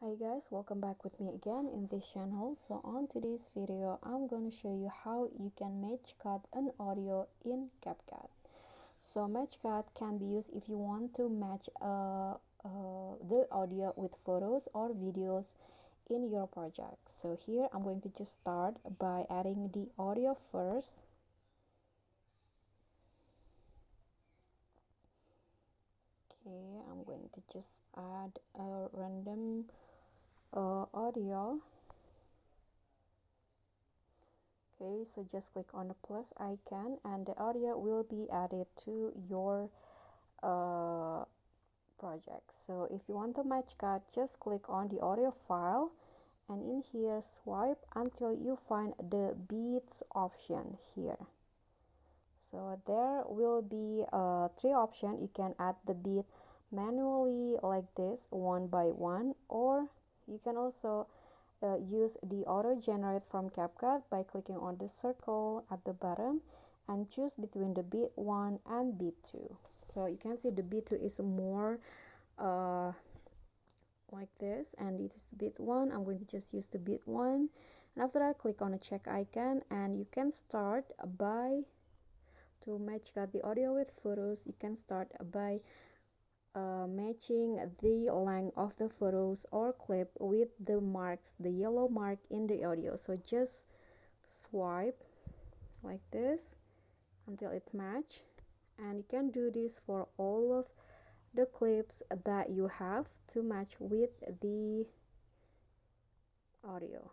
Hi guys, welcome back with me again in this channel. So on today's video, I'm going to show you how you can match cut an audio in CapCut. So match cut can be used if you want to match the audio with photos or videos in your project. So here I'm going to just start by adding the audio first. Okay, I'm going to just add a random audio. Okay, so just click on the plus icon and the audio will be added to your project. So if you want to match cut, just click on the audio file and in here swipe until you find the beats option here. So there will be three options. You can add the beat manually like this one by one, or you can also use the auto generate from CapCut by clicking on the circle at the bottom and choose between the beat 1 and beat 2. So you can see the beat 2 is more like this, and this is the beat 1. I'm going to just use the beat 1, and after that click on the check icon and you can start by to match cut the audio with photos. You can start by matching the length of the photos or clip with the marks, the yellow mark in the audio. So just swipe like this until it match, and you can do this for all of the clips that you have to match with the audio.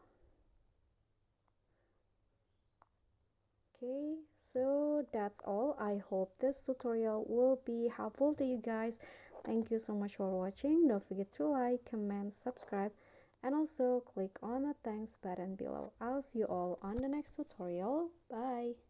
Okay, so that's all. I hope this tutorial will be helpful to you guys. Thank you so much for watching. Don't forget to like, comment, subscribe, and also click on the thanks button below. I'll see you all on the next tutorial. Bye.